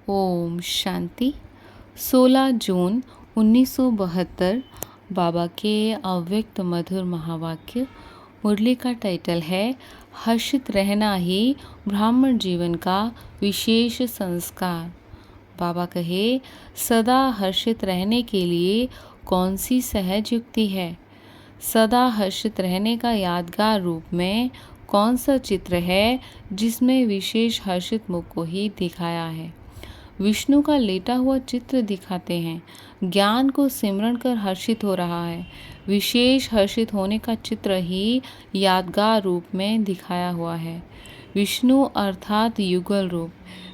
ओम शांति। 16 जून 1972 बाबा के अव्यक्त मधुर महावाक्य। मुरली का टाइटल है हर्षित रहना ही ब्राह्मण जीवन का विशेष संस्कार। बाबा कहे, सदा हर्षित रहने के लिए कौन सी सहज युक्ति है। सदा हर्षित रहने का यादगार रूप में कौन सा चित्र है जिसमें विशेष हर्षित मुख को ही दिखाया है। विष्णु का लेटा हुआ चित्र दिखाते हैं। ज्ञान को सिमरन कर हर्षित हो रहा है। विशेष हर्षित होने का चित्र ही यादगार रूप में दिखाया हुआ है। विष्णु अर्थात युगल रूप।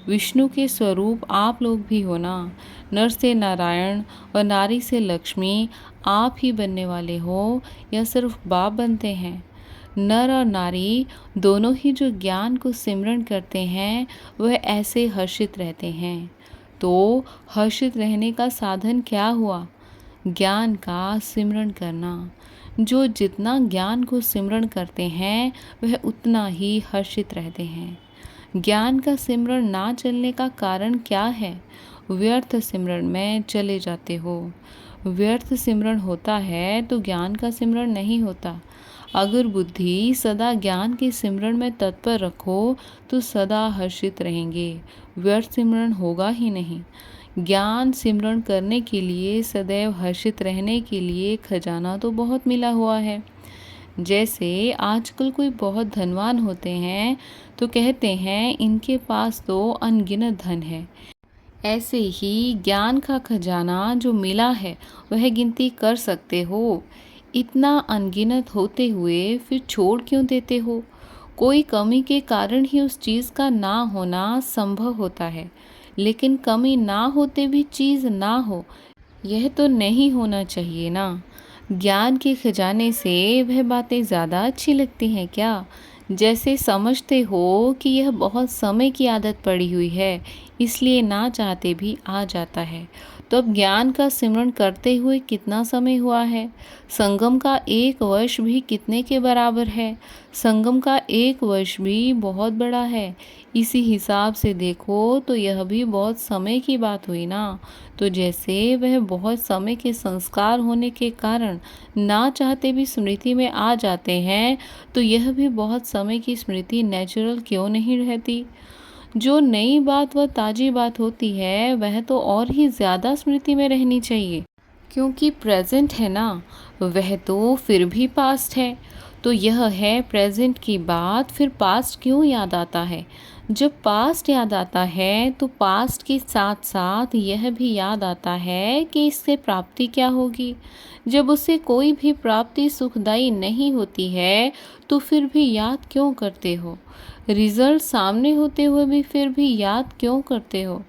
विष्णु के स्वरूप आप लोग भी हो ना। नर से नारायण और नारी से लक्ष्मी आप ही बनने वाले हो या सिर्फ बाप बनते हैं। नर और नारी दोनों ही जो ज्ञान को सिमरन करते हैं वह ऐसे हर्षित रहते हैं। तो हर्षित रहने का साधन क्या हुआ? ज्ञान का सिमरन करना। जो जितना ज्ञान को सिमरन करते हैं वह उतना ही हर्षित रहते हैं। ज्ञान का सिमरन ना चलने का कारण क्या है? व्यर्थ सिमरन में चले जाते हो। व्यर्थ सिमरन होता है तो ज्ञान का सिमरन नहीं होता। अगर बुद्धि सदा ज्ञान के सिमरन में तत्पर रखो तो सदा हर्षित रहेंगे। व्यर्थ सिमरन होगा ही नहीं। ज्ञान सिमरन करने के लिए सदैव हर्षित रहने के लिए खजाना तो बहुत मिला हुआ है। जैसे आजकल कोई बहुत धनवान होते हैं तो कहते हैं इनके पास तो अनगिनत धन है। ऐसे ही ज्ञान का खजाना जो मिला है वह गिनती कर सकते हो। इतना अनगिनत होते हुए फिर छोड़ क्यों देते हो? कोई कमी के कारण ही उस चीज़ का ना होना संभव होता है। लेकिन कमी ना होते भी चीज़ ना हो, यह तो नहीं होना चाहिए ना। ज्ञान के खजाने से वह बातें ज़्यादा अच्छी लगती हैं क्या? जैसे समझते हो कि यह बहुत समय की आदत पड़ी हुई है, इसलिए ना चाहते भी आ जाता है। तो अब ज्ञान का सिमरन करते हुए कितना समय हुआ है? संगम का 1 वर्ष भी कितने के बराबर है? संगम का 1 वर्ष भी बहुत बड़ा है। इसी हिसाब से देखो तो यह भी बहुत समय की बात हुई ना। तो जैसे वह बहुत समय के संस्कार होने के कारण ना चाहते भी स्मृति में आ जाते हैं, तो यह भी बहुत समय की स्मृति नेचुरल क्यों नहीं रहती? जो नई बात व ताज़ी बात होती है वह तो और ही ज़्यादा स्मृति में रहनी चाहिए, क्योंकि प्रेजेंट है ना, वह तो फिर भी पास्ट है। तो यह है प्रेजेंट की बात, फिर पास्ट क्यों याद आता है? जब पास्ट याद आता है तो पास्ट के साथ साथ यह भी याद आता है कि इससे प्राप्ति क्या होगी। जब उससे कोई भी प्राप्ति सुखदायी नहीं होती है तो फिर भी याद क्यों करते हो? रिजल्ट सामने होते हुए भी फिर भी याद क्यों करते हो?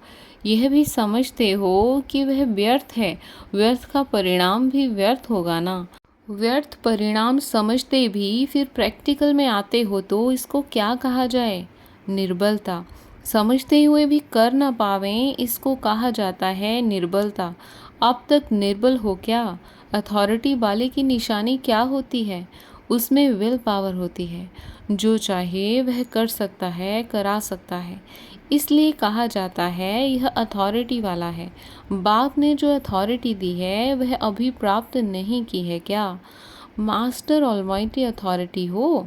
यह भी समझते हो कि वह व्यर्थ है। व्यर्थ का परिणाम भी व्यर्थ होगा ना। व्यर्थ परिणाम समझते भी फिर प्रैक्टिकल में आते हो तो इसको क्या कहा जाए? निर्बलता। समझते हुए भी कर ना पावें, इसको कहा जाता है निर्बलता। अब तक निर्बल हो क्या? अथॉरिटी वाले की निशानी क्या होती है? उसमें विल पावर होती है। जो चाहे वह कर सकता है, करा सकता है। इसलिए कहा जाता है यह अथॉरिटी वाला है। बाप ने जो अथॉरिटी दी है वह अभी प्राप्त नहीं की है क्या? मास्टर ऑलमाइटी अथॉरिटी हो।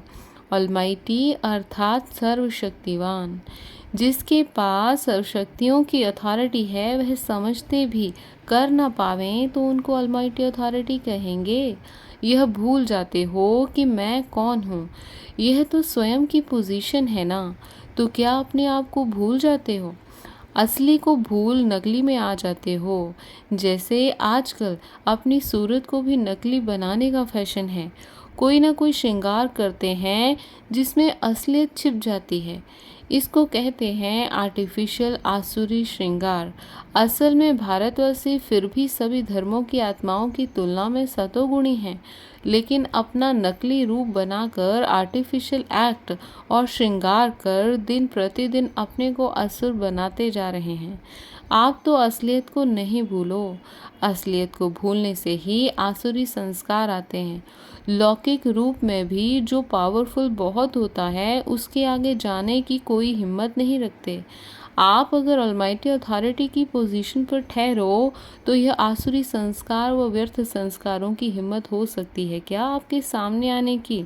ऑलमाइटी अर्थात सर्वशक्तिवान। जिसके पास सर्वशक्तियों की अथॉरिटी है वह समझते भी कर ना पावें तो उनको ऑलमाइटी अथॉरिटी कहेंगे। यह भूल जाते हो कि मैं कौन हूँ। यह तो स्वयं की पोजीशन है ना। तो क्या अपने आप को भूल जाते हो? असली को भूल नकली में आ जाते हो। जैसे आजकल अपनी सूरत को भी नकली बनाने का फैशन है। कोई ना कोई श्रृंगार करते हैं जिसमें असलियत छिप जाती है। इसको कहते हैं आर्टिफिशियल आसुरी श्रृंगार। असल में भारतवासी फिर भी सभी धर्मों की आत्माओं की तुलना में सतोगुणी हैं, लेकिन अपना नकली रूप बनाकर आर्टिफिशियल एक्ट और श्रृंगार कर दिन प्रतिदिन अपने को असुर बनाते जा रहे हैं। आप तो असलियत को नहीं भूलो। असलियत को भूलने से ही आसुरी संस्कार आते हैं। लौकिक रूप में भी जो पावरफुल बहुत होता है उसके आगे जाने की कोई हिम्मत नहीं रखते। आप अगर ऑलमाइटी अथॉरिटी की पोजीशन पर ठहरो तो यह आसुरी संस्कार व व्यर्थ संस्कारों की हिम्मत हो सकती है क्या आपके सामने आने की?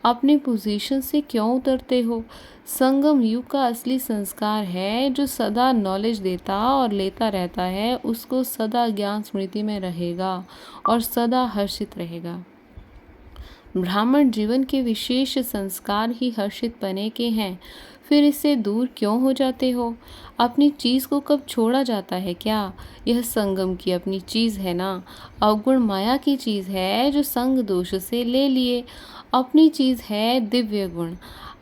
अपनी पोजीशन से क्यों उतरते हो? संगम युग का असली संस्कार है जो सदा नॉलेज देता और लेता रहता है, उसको सदा ज्ञान स्मृति में रहेगा और सदा हर्षित रहेगा। ब्राह्मण जीवन के विशेष संस्कार ही हर्षित पने के हैं, फिर इससे दूर क्यों हो जाते हो? अपनी चीज़ को कब छोड़ा जाता है क्या? यह संगम की अपनी चीज़ है ना, अवगुण माया की चीज़ है जो संग दोष से ले लिए। अपनी चीज़ है दिव्य गुण,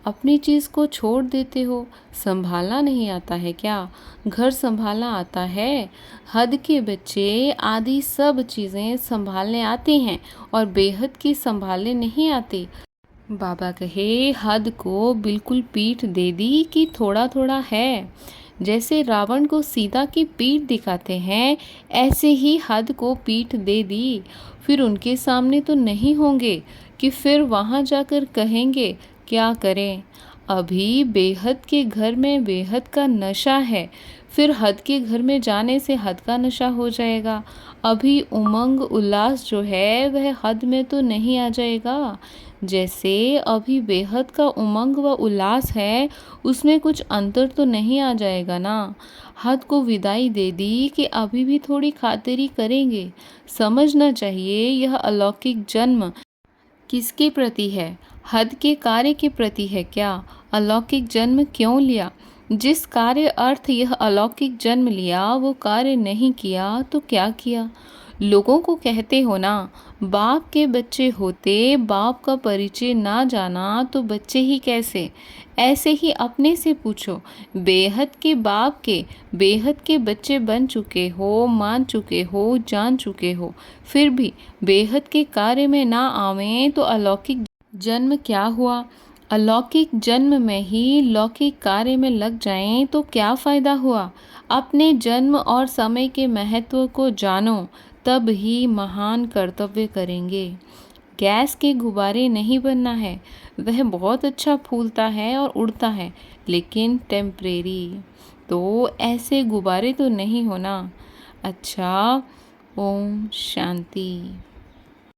अपनी चीज़ को छोड़ देते हो। संभालना नहीं आता है क्या? घर संभालना आता है। हद के बच्चे आदि सब चीज़ें संभालने आती हैं और बेहद की संभालने नहीं आती। बाबा कहे हद को बिल्कुल पीठ दे दी कि थोड़ा थोड़ा है। जैसे रावण को सीता की पीठ दिखाते हैं, ऐसे ही हद को पीठ दे दी। फिर उनके सामने तो नहीं होंगे कि फिर वहाँ जाकर कहेंगे क्या करें। अभी बेहद के घर में बेहद का नशा है, फिर हद के घर में जाने से हद का नशा हो जाएगा। अभी उमंग उल्लास जो है वह हद में तो नहीं आ जाएगा। जैसे अभी बेहद का उमंग व उल्लास है, उसमें कुछ अंतर तो नहीं आ जाएगा ना। हद को विदाई दे दी कि अभी भी थोड़ी खातिरी करेंगे। समझना चाहिए यह अलौकिक जन्म किसके प्रति है? हद के कार्य के प्रति है क्या? अलौकिक जन्म क्यों लिया? जिस कार्य अर्थ यह अलौकिक जन्म लिया वो कार्य नहीं किया तो क्या किया? लोगों को कहते हो ना, बाप के बच्चे होते बाप का परिचय ना जाना तो बच्चे ही कैसे? ऐसे ही अपने से पूछो, बेहद के बाप के बेहद के बच्चे बन चुके हो, मान चुके हो, जान चुके हो, फिर भी बेहद के कार्य में ना आवें तो अलौकिक जन्म क्या हुआ? अलौकिक जन्म में ही लौकिक कार्य में लग जाएं तो क्या फ़ायदा हुआ? अपने जन्म और समय के महत्व को जानो, तब ही महान कर्तव्य करेंगे। गैस के गुब्बारे नहीं बनना है, वह बहुत अच्छा फूलता है और उड़ता है, लेकिन टेम्परेरी। तो ऐसे गुब्बारे तो नहीं होना। अच्छा, ओम शांति।